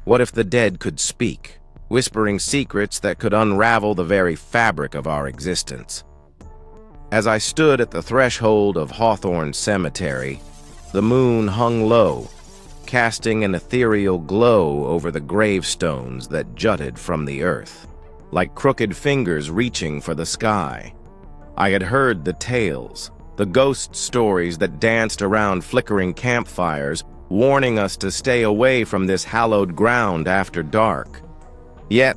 What if the dead could speak, whispering secrets that could unravel the very fabric of our existence? As I stood at the threshold of Hawthorne Cemetery, the moon hung low, casting an ethereal glow over the gravestones that jutted from the earth, like crooked fingers reaching for the sky. I had heard the tales, the ghost stories that danced around flickering campfires, warning us to stay away from this hallowed ground after dark. Yet,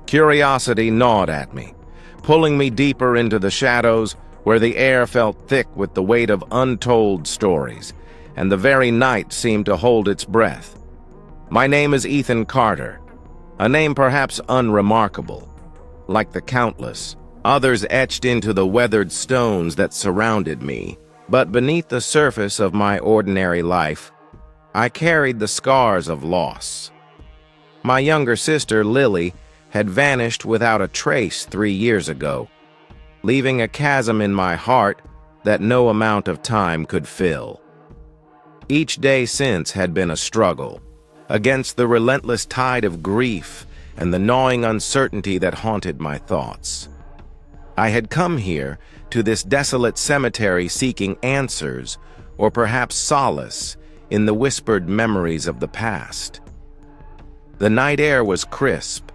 curiosity gnawed at me, pulling me deeper into the shadows where the air felt thick with the weight of untold stories, and the very night seemed to hold its breath. My name is Ethan Carter, a name perhaps unremarkable, like the countless others etched into the weathered stones that surrounded me. But beneath the surface of my ordinary life, I carried the scars of loss. My younger sister, Lily, had vanished without a trace 3 years ago, leaving a chasm in my heart that no amount of time could fill. Each day since had been a struggle, against the relentless tide of grief and the gnawing uncertainty that haunted my thoughts. I had come here to this desolate cemetery seeking answers, or perhaps solace, in the whispered memories of the past. The night air was crisp,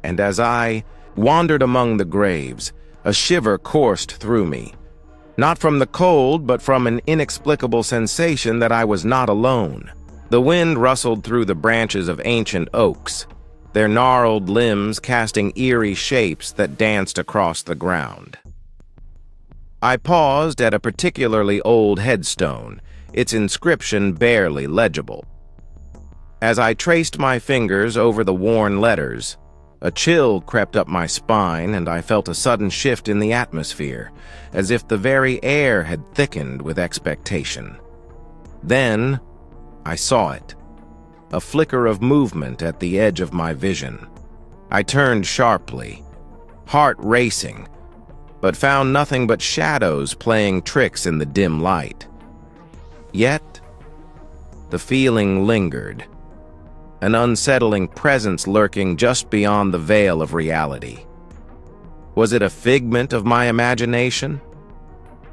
and as I wandered among the graves, a shiver coursed through me, not from the cold, but from an inexplicable sensation that I was not alone. The wind rustled through the branches of ancient oaks, their gnarled limbs casting eerie shapes that danced across the ground. I paused at a particularly old headstone, its inscription barely legible. As I traced my fingers over the worn letters, a chill crept up my spine, and I felt a sudden shift in the atmosphere, as if the very air had thickened with expectation. Then I saw it, a flicker of movement at the edge of my vision. I turned sharply, heart racing, but found nothing but shadows playing tricks in the dim light. Yet, the feeling lingered, an unsettling presence lurking just beyond the veil of reality. Was it a figment of my imagination?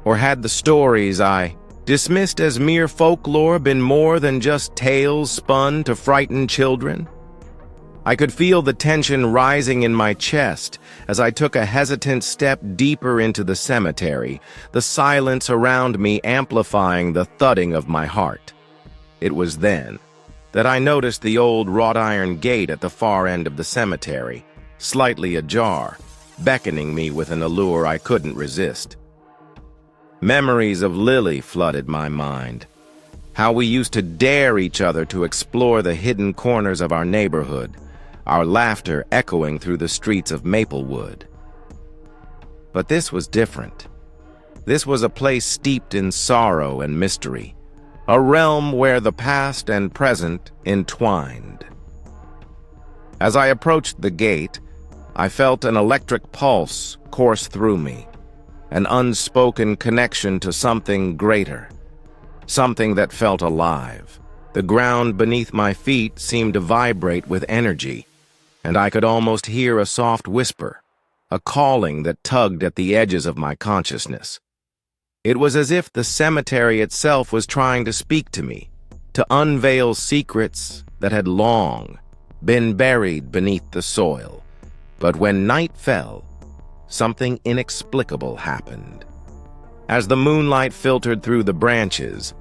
Or had the stories I dismissed as mere folklore been more than just tales spun to frighten children? I could feel the tension rising in my chest as I took a hesitant step deeper into the cemetery, the silence around me amplifying the thudding of my heart. It was then that I noticed the old wrought iron gate at the far end of the cemetery, slightly ajar, beckoning me with an allure I couldn't resist. Memories of Lily flooded my mind. How we used to dare each other to explore the hidden corners of our neighborhood, our laughter echoing through the streets of Maplewood. But this was different. This was a place steeped in sorrow and mystery, a realm where the past and present entwined. As I approached the gate, I felt an electric pulse course through me, an unspoken connection to something greater, something that felt alive. The ground beneath my feet seemed to vibrate with energy, and I could almost hear a soft whisper, a calling that tugged at the edges of my consciousness. It was as if the cemetery itself was trying to speak to me, to unveil secrets that had long been buried beneath the soil. But when night fell, something inexplicable happened. As the moonlight filtered through the branches,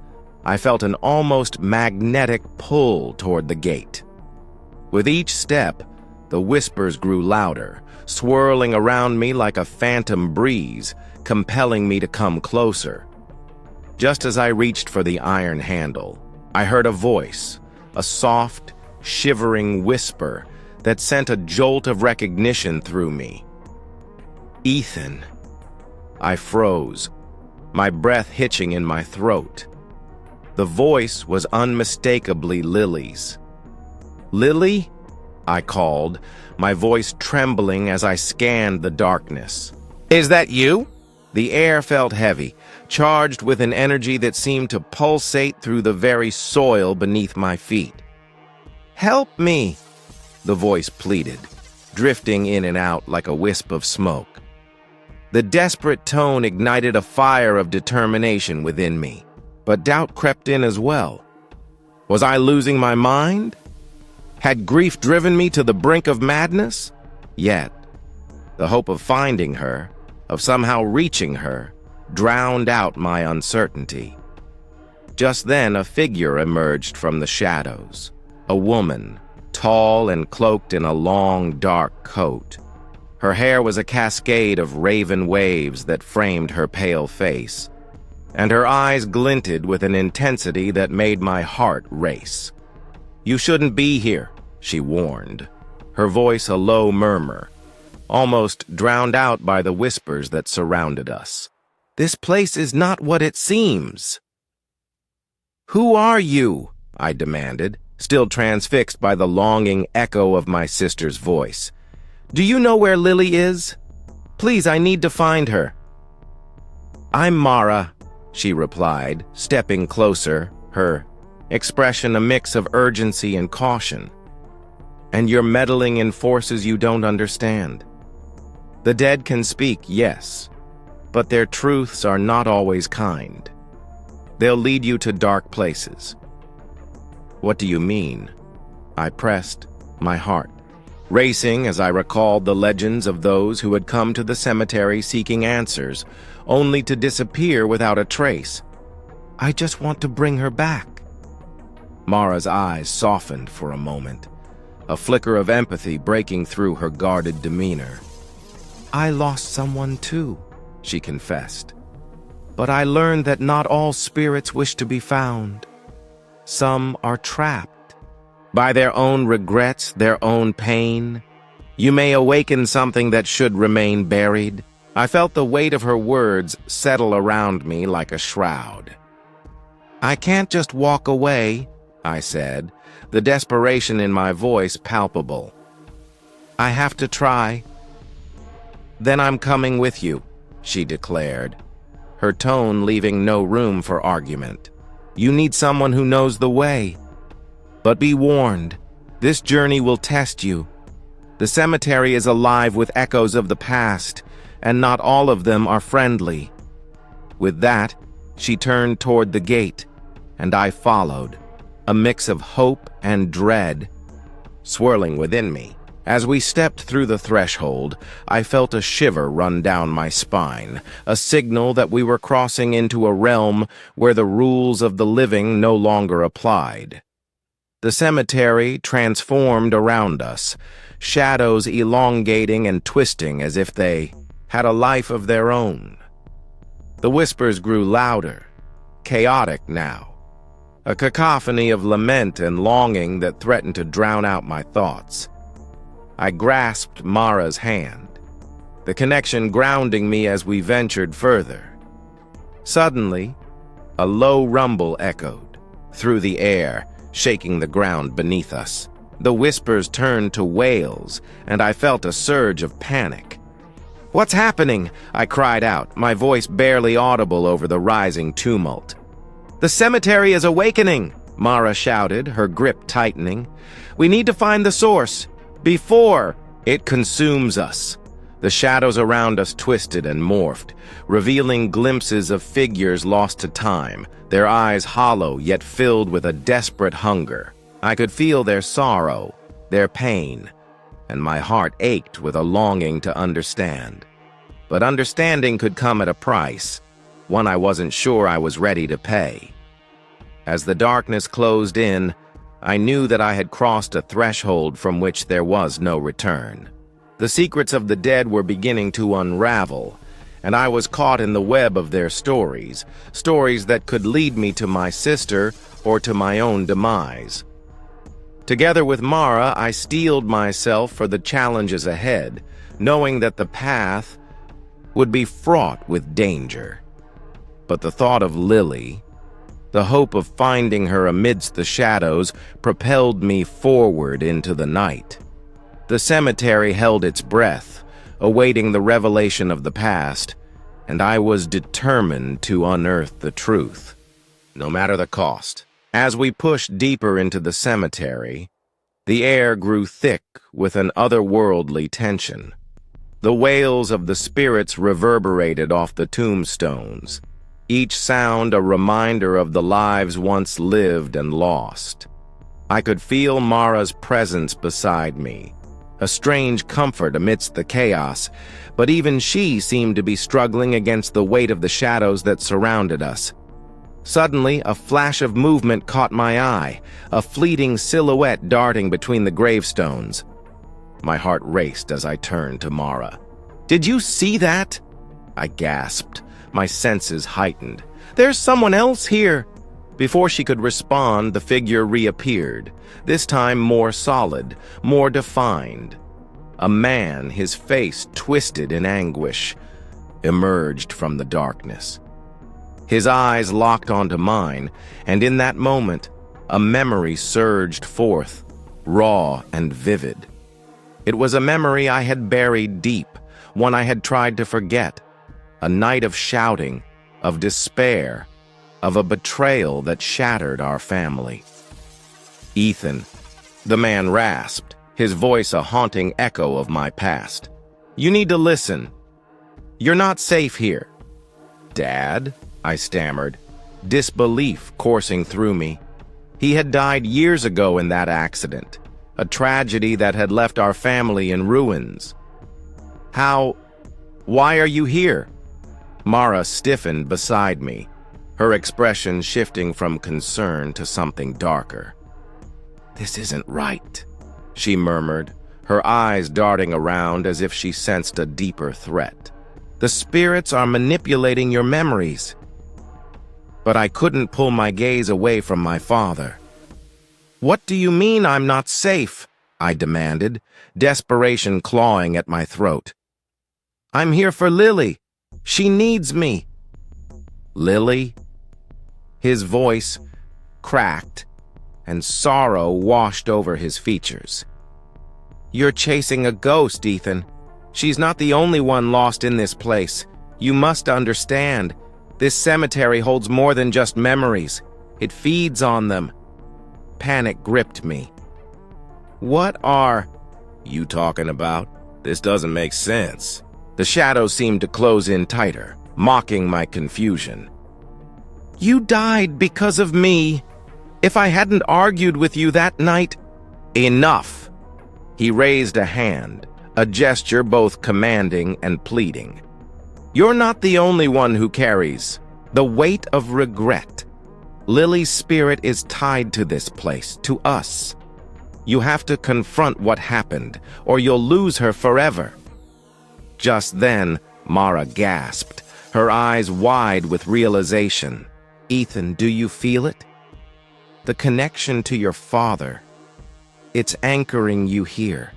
I felt an almost magnetic pull toward the gate. With each step, the whispers grew louder, swirling around me like a phantom breeze, compelling me to come closer. Just as I reached for the iron handle, I heard a voice, a soft, shivering whisper that sent a jolt of recognition through me. Ethan. I froze, my breath hitching in my throat. The voice was unmistakably Lily's. "Lily?" I called, my voice trembling as I scanned the darkness. "Is that you?" The air felt heavy, charged with an energy that seemed to pulsate through the very soil beneath my feet. Help me, the voice pleaded, drifting in and out like a wisp of smoke. The desperate tone ignited a fire of determination within me, but doubt crept in as well. Was I losing my mind? Had grief driven me to the brink of madness? Yet, the hope of finding her, of somehow reaching her, drowned out my uncertainty. Just then, a figure emerged from the shadows. A woman, tall and cloaked in a long, dark coat. Her hair was a cascade of raven waves that framed her pale face, and her eyes glinted with an intensity that made my heart race. "You shouldn't be here," she warned, her voice a low murmur, almost drowned out by the whispers that surrounded us. "This place is not what it seems." "Who are you?" I demanded, still transfixed by the longing echo of my sister's voice. "Do you know where Lily is? Please, I need to find her." "I'm Mara," she replied, stepping closer, her expression a mix of urgency and caution. "And you're meddling in forces you don't understand. The dead can speak, yes, but their truths are not always kind. They'll lead you to dark places." "What do you mean?" I pressed, my heart racing as I recalled the legends of those who had come to the cemetery seeking answers, only to disappear without a trace. "I just want to bring her back." Mara's eyes softened for a moment, a flicker of empathy breaking through her guarded demeanor. "I lost someone too," she confessed. "But I learned that not all spirits wish to be found. Some are trapped by their own regrets, their own pain. You may awaken something that should remain buried." I felt the weight of her words settle around me like a shroud. "I can't just walk away," I said, the desperation in my voice palpable. "I have to try." "Then I'm coming with you," she declared, her tone leaving no room for argument. "You need someone who knows the way. But be warned, this journey will test you. The cemetery is alive with echoes of the past, and not all of them are friendly." With that, she turned toward the gate, and I followed, a mix of hope and dread swirling within me. As we stepped through the threshold, I felt a shiver run down my spine, a signal that we were crossing into a realm where the rules of the living no longer applied. The cemetery transformed around us, shadows elongating and twisting as if they had a life of their own. The whispers grew louder, chaotic now, a cacophony of lament and longing that threatened to drown out my thoughts. I grasped Mara's hand, the connection grounding me as we ventured further. Suddenly, a low rumble echoed through the air, shaking the ground beneath us. The whispers turned to wails, and I felt a surge of panic. "What's happening?" I cried out, my voice barely audible over the rising tumult. "The cemetery is awakening," Mara shouted, her grip tightening. "We need to find the source before it consumes us." The shadows around us twisted and morphed, revealing glimpses of figures lost to time, their eyes hollow yet filled with a desperate hunger. I could feel their sorrow, their pain, and my heart ached with a longing to understand. But understanding could come at a price, one I wasn't sure I was ready to pay. As the darkness closed in, I knew that I had crossed a threshold from which there was no return. The secrets of the dead were beginning to unravel, and I was caught in the web of their stories, stories that could lead me to my sister or to my own demise. Together with Mara, I steeled myself for the challenges ahead, knowing that the path would be fraught with danger. But the thought of Lily, the hope of finding her amidst the shadows, propelled me forward into the night. The cemetery held its breath, awaiting the revelation of the past, and I was determined to unearth the truth, no matter the cost. As we pushed deeper into the cemetery, The air grew thick with an otherworldly tension. The wails of the spirits reverberated off the tombstones, each sound a reminder of the lives once lived and lost. I could feel Mara's presence beside me, a strange comfort amidst the chaos, but even she seemed to be struggling against the weight of the shadows that surrounded us. Suddenly, a flash of movement caught my eye, a fleeting silhouette darting between the gravestones. My heart raced as I turned to Mara. "Did you see that?" I gasped, my senses heightened. "There's someone else here!" Before she could respond, the figure reappeared, this time more solid, more defined. A man, his face twisted in anguish, emerged from the darkness. His eyes locked onto mine, and in that moment, a memory surged forth, raw and vivid. It was a memory I had buried deep, one I had tried to forget, a night of shouting, of despair, of a betrayal that shattered our family. "Ethan," the man rasped, his voice a haunting echo of my past. "You need to listen. You're not safe here." "Dad?" I stammered, disbelief coursing through me. He had died years ago in that accident, a tragedy that had left our family in ruins. Why are you here?" Mara stiffened beside me, her expression shifting from concern to something darker. "This isn't right," she murmured, her eyes darting around as if she sensed a deeper threat. "The spirits are manipulating your memories." But I couldn't pull my gaze away from my father. "What do you mean I'm not safe?" I demanded, desperation clawing at my throat. "I'm here for Lily. She needs me." "Lily?" His voice cracked, and sorrow washed over his features. "You're chasing a ghost, Ethan. She's not the only one lost in this place. You must understand. This cemetery holds more than just memories. It feeds on them." Panic gripped me. "What are you talking about? This doesn't make sense." The shadows seemed to close in tighter, mocking my confusion. "You died because of me. If I hadn't argued with you that night—" "Enough!" He raised a hand, a gesture both commanding and pleading. "You're not the only one who carries the weight of regret. Lily's spirit is tied to this place, to us. You have to confront what happened, or you'll lose her forever." Just then, Mara gasped, her eyes wide with realization. "Ethan, do you feel it? The connection to your father. It's anchoring you here."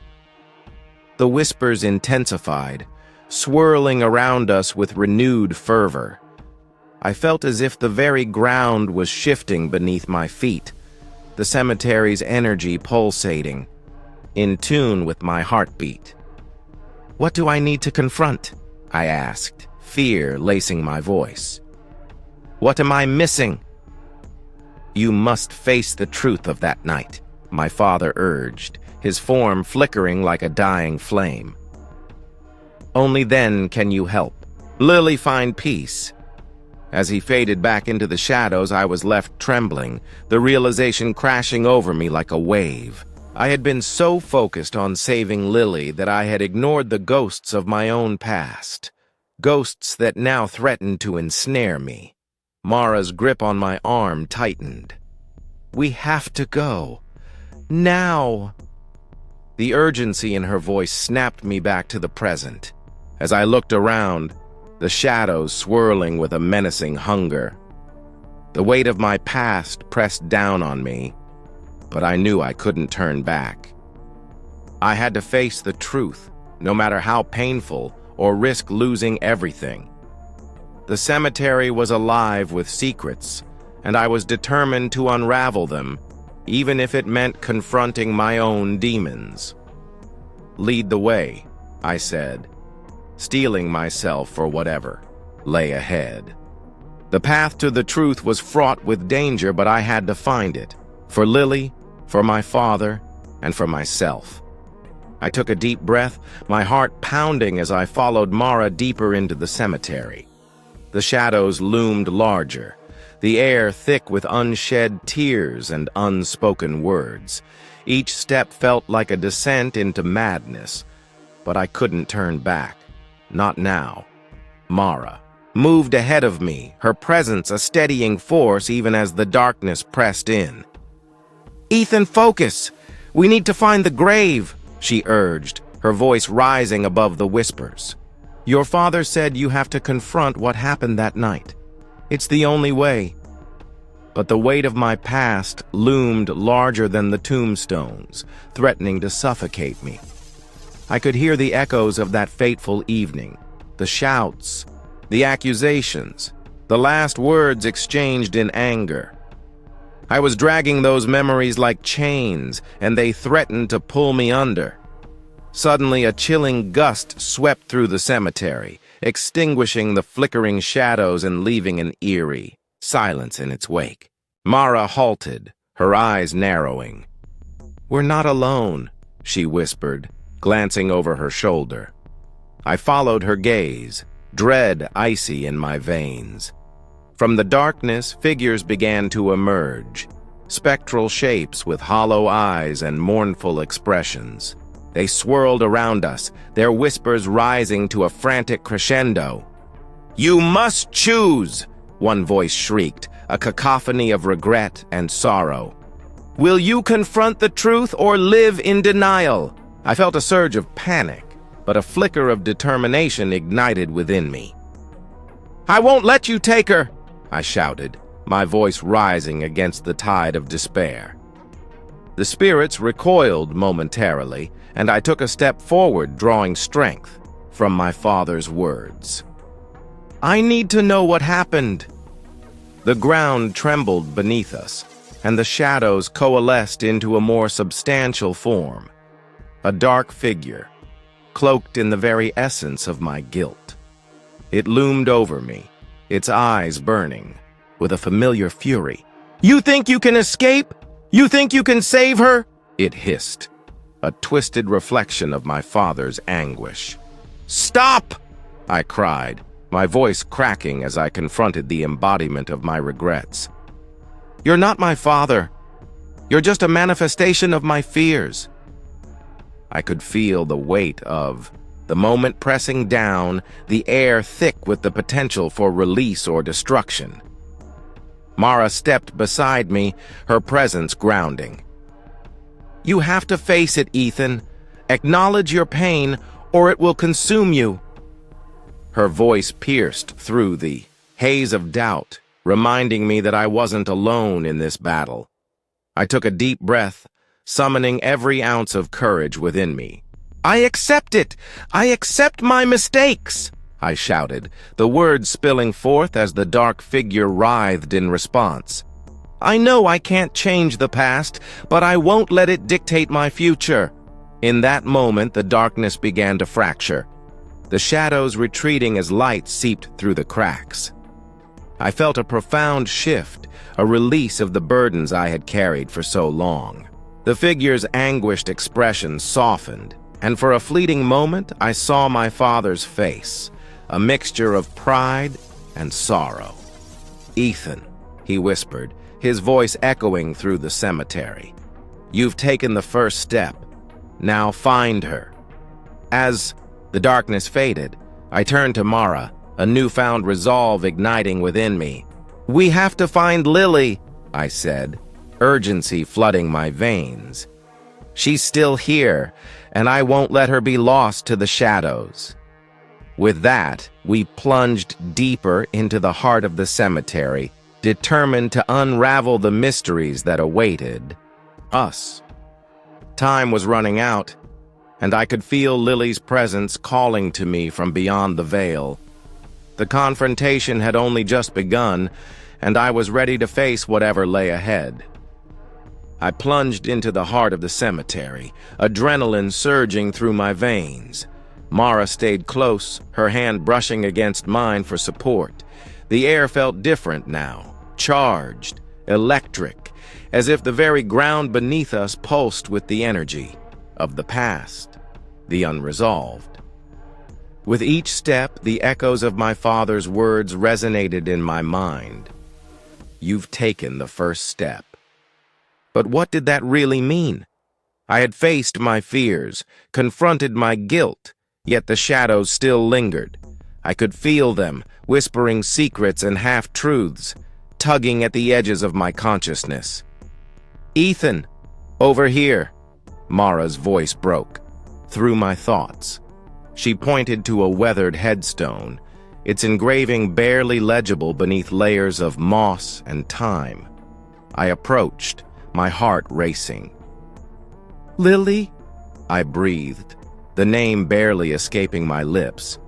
The whispers intensified, swirling around us with renewed fervor. I felt as if the very ground was shifting beneath my feet, the cemetery's energy pulsating, in tune with my heartbeat. "What do I need to confront?" I asked, fear lacing my voice. "What am I missing?" "You must face the truth of that night," my father urged, his form flickering like a dying flame. "Only then can you help Lily find peace." As he faded back into the shadows, I was left trembling, the realization crashing over me like a wave. I had been so focused on saving Lily that I had ignored the ghosts of my own past, ghosts that now threatened to ensnare me. Mara's grip on my arm tightened. "We have to go. Now!" The urgency in her voice snapped me back to the present. As I looked around, the shadows swirling with a menacing hunger. The weight of my past pressed down on me, but I knew I couldn't turn back. I had to face the truth, no matter how painful, or risk losing everything. The cemetery was alive with secrets, and I was determined to unravel them, even if it meant confronting my own demons. "Lead the way," I said, steeling myself for whatever lay ahead. The path to the truth was fraught with danger, but I had to find it. For Lily, for my father, and for myself. I took a deep breath, my heart pounding as I followed Mara deeper into the cemetery. The shadows loomed larger, the air thick with unshed tears and unspoken words. Each step felt like a descent into madness, but I couldn't turn back. Not now. Mara moved ahead of me, her presence a steadying force even as the darkness pressed in. "Ethan, focus! We need to find the grave," she urged, her voice rising above the whispers. "Your father said you have to confront what happened that night. It's the only way." But the weight of my past loomed larger than the tombstones, threatening to suffocate me. I could hear the echoes of that fateful evening, the shouts, the accusations, the last words exchanged in anger. I was dragging those memories like chains, and they threatened to pull me under. Suddenly, a chilling gust swept through the cemetery, extinguishing the flickering shadows and leaving an eerie silence in its wake. Mara halted, her eyes narrowing. "We're not alone," she whispered, glancing over her shoulder. I followed her gaze, dread icy in my veins. From the darkness, figures began to emerge, spectral shapes with hollow eyes and mournful expressions. They swirled around us, their whispers rising to a frantic crescendo. "You must choose!" one voice shrieked, a cacophony of regret and sorrow. "Will you confront the truth or live in denial?" I felt a surge of panic, but a flicker of determination ignited within me. "I won't let you take her!" I shouted, my voice rising against the tide of despair. The spirits recoiled momentarily, and I took a step forward, drawing strength from my father's words. "I need to know what happened." The ground trembled beneath us, and the shadows coalesced into a more substantial form. A dark figure, cloaked in the very essence of my guilt. It loomed over me, its eyes burning with a familiar fury. "You think you can escape? You think you can save her?" it hissed, a twisted reflection of my father's anguish. "Stop!" I cried, my voice cracking as I confronted the embodiment of my regrets. "You're not my father. You're just a manifestation of my fears." I could feel the weight of the moment pressing down, the air thick with the potential for release or destruction. Mara stepped beside me, her presence grounding. "You have to face it, Ethan. Acknowledge your pain, or it will consume you." Her voice pierced through the haze of doubt, reminding me that I wasn't alone in this battle. I took a deep breath, summoning every ounce of courage within me. "I accept it! I accept my mistakes!" I shouted, the words spilling forth as the dark figure writhed in response. "I know I can't change the past, but I won't let it dictate my future." In that moment, the darkness began to fracture, the shadows retreating as light seeped through the cracks. I felt a profound shift, a release of the burdens I had carried for so long. The figure's anguished expression softened, and for a fleeting moment I saw my father's face, a mixture of pride and sorrow. "Ethan," he whispered, his voice echoing through the cemetery. "You've taken the first step. Now find her." As the darkness faded, I turned to Mara, a newfound resolve igniting within me. "We have to find Lily," I said, urgency flooding my veins. "She's still here, and I won't let her be lost to the shadows." With that, we plunged deeper into the heart of the cemetery, determined to unravel the mysteries that awaited us. Time was running out, and I could feel Lily's presence calling to me from beyond the veil. The confrontation had only just begun, and I was ready to face whatever lay ahead. I plunged into the heart of the cemetery, adrenaline surging through my veins. Mara stayed close, her hand brushing against mine for support. The air felt different now, charged, electric, as if the very ground beneath us pulsed with the energy of the past, the unresolved. With each step, the echoes of my father's words resonated in my mind. You've taken the first step. But what did that really mean? I had faced my fears, confronted my guilt, yet the shadows still lingered. I could feel them, whispering secrets and half-truths, tugging at the edges of my consciousness. "Ethan, over here!" Mara's voice broke through my thoughts. She pointed to a weathered headstone, its engraving barely legible beneath layers of moss and time. I approached, my heart racing. "Lily?" I breathed, the name barely escaping my lips.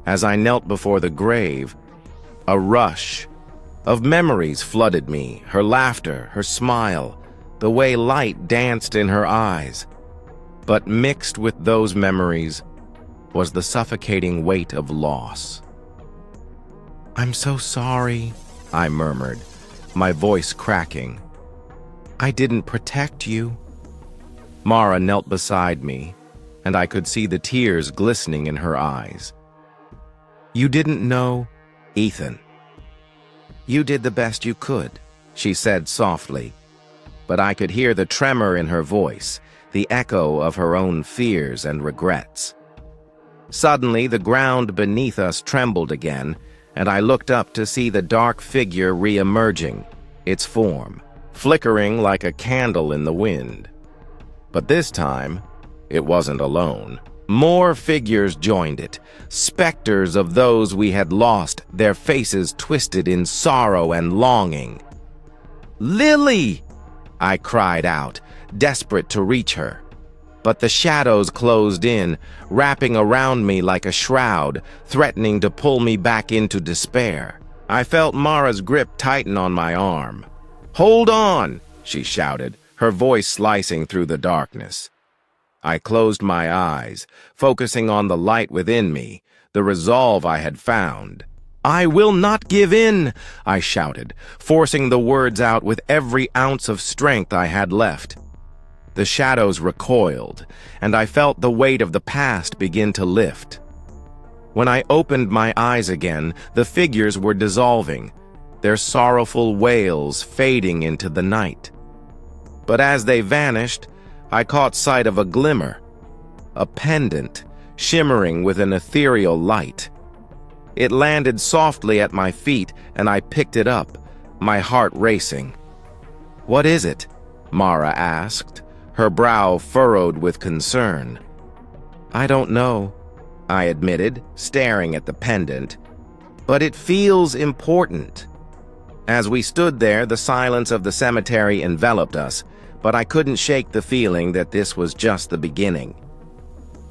As I knelt before the grave, a rush of memories flooded me, her laughter, her smile, the way light danced in her eyes. But mixed with those memories was the suffocating weight of loss. "I'm so sorry," I murmured, my voice cracking. "I didn't protect you." Mara knelt beside me, and I could see the tears glistening in her eyes. "You didn't know, Ethan. You did the best you could," she said softly, but I could hear the tremor in her voice, the echo of her own fears and regrets. Suddenly, the ground beneath us trembled again, and I looked up to see the dark figure re-emerging, its form flickering like a candle in the wind. But this time, it wasn't alone. More figures joined it, specters of those we had lost, their faces twisted in sorrow and longing. "Lily!" I cried out, desperate to reach her. But the shadows closed in, wrapping around me like a shroud, threatening to pull me back into despair. I felt Mara's grip tighten on my arm. "Hold on!" she shouted, her voice slicing through the darkness. I closed my eyes, focusing on the light within me, the resolve I had found. "I will not give in!" I shouted, forcing the words out with every ounce of strength I had left. The shadows recoiled, and I felt the weight of the past begin to lift. When I opened my eyes again, the figures were dissolving, their sorrowful wails fading into the night. But as they vanished, I caught sight of a glimmer, a pendant shimmering with an ethereal light. It landed softly at my feet, and I picked it up, my heart racing. "What is it?" Mara asked, her brow furrowed with concern. "I don't know," I admitted, staring at the pendant, "but it feels important." As we stood there, the silence of the cemetery enveloped us, but I couldn't shake the feeling that this was just the beginning.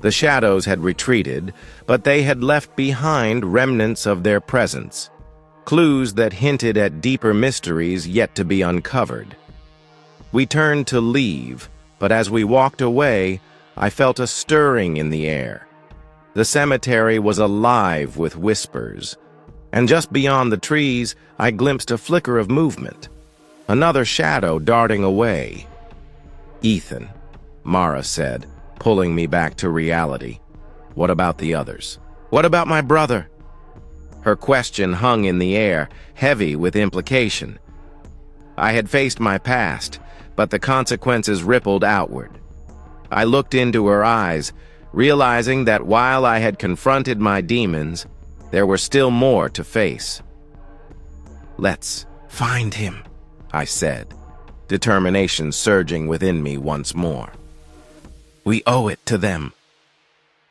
The shadows had retreated, but they had left behind remnants of their presence, clues that hinted at deeper mysteries yet to be uncovered. We turned to leave, but as we walked away, I felt a stirring in the air. The cemetery was alive with whispers, and just beyond the trees, I glimpsed a flicker of movement, another shadow darting away. "Ethan," Mara said, pulling me back to reality. "What about the others? What about my brother?" Her question hung in the air, heavy with implication. I had faced my past, but the consequences rippled outward. I looked into her eyes, realizing that while I had confronted my demons, there were still more to face. "Let's find him," I said, determination surging within me once more. "We owe it to them."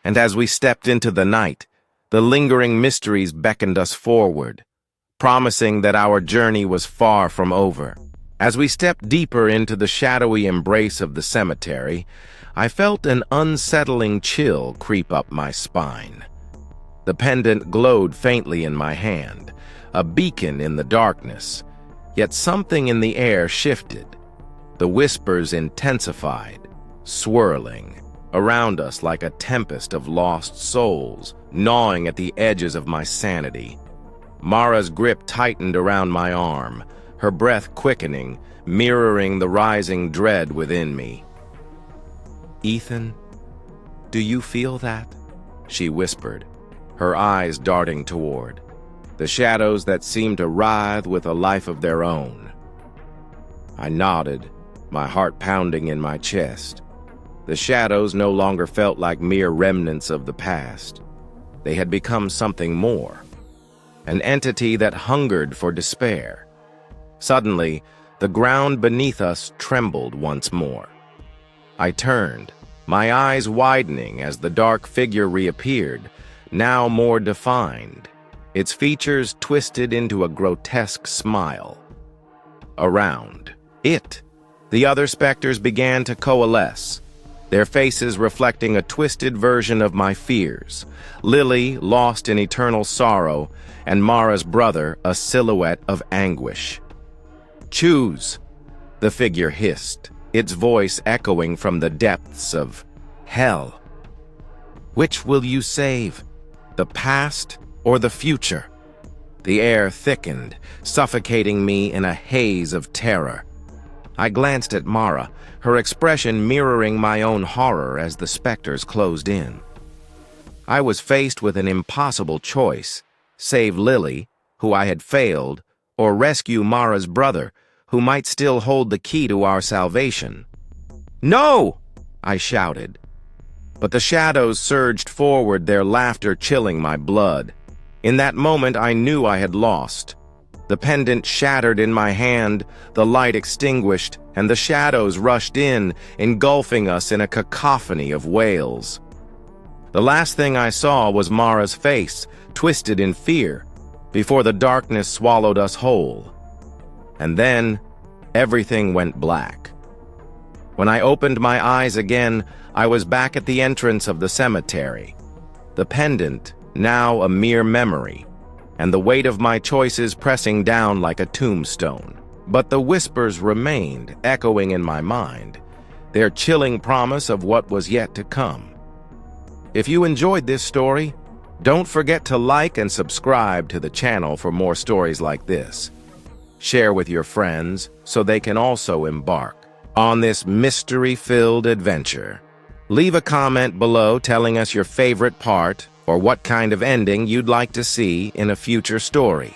And as we stepped into the night, the lingering mysteries beckoned us forward, promising that our journey was far from over. As we stepped deeper into the shadowy embrace of the cemetery, I felt an unsettling chill creep up my spine. The pendant glowed faintly in my hand, a beacon in the darkness, yet something in the air shifted. The whispers intensified, swirling around us like a tempest of lost souls, gnawing at the edges of my sanity. Mara's grip tightened around my arm, her breath quickening, mirroring the rising dread within me. "Ethan, do you feel that?" she whispered, her eyes darting toward the shadows that seemed to writhe with a life of their own. I nodded, my heart pounding in my chest. The shadows no longer felt like mere remnants of the past. They had become something more, an entity that hungered for despair. Suddenly, the ground beneath us trembled once more. I turned, my eyes widening as the dark figure reappeared, now more defined, its features twisted into a grotesque smile. Around it, the other specters began to coalesce, their faces reflecting a twisted version of my fears. Lily, lost in eternal sorrow, and Mara's brother, a silhouette of anguish. "Choose," the figure hissed, its voice echoing from the depths of hell. "Which will you save, the past or the future?" The air thickened, suffocating me in a haze of terror. I glanced at Mara, her expression mirroring my own horror as the specters closed in. I was faced with an impossible choice: save Lily, who I had failed, or rescue Mara's brother, who might still hold the key to our salvation. "No!" I shouted. But the shadows surged forward, their laughter chilling my blood. In that moment, I knew I had lost. The pendant shattered in my hand, the light extinguished, and the shadows rushed in, engulfing us in a cacophony of wails. The last thing I saw was Mara's face, twisted in fear, before the darkness swallowed us whole. And then, everything went black. When I opened my eyes again, I was back at the entrance of the cemetery. The pendant, now a mere memory, and the weight of my choices pressing down like a tombstone. But the whispers remained, echoing in my mind, their chilling promise of what was yet to come. If you enjoyed this story, don't forget to like and subscribe to the channel for more stories like this. Share with your friends so they can also embark on this mystery-filled adventure. Leave a comment below telling us your favorite part or what kind of ending you'd like to see in a future story.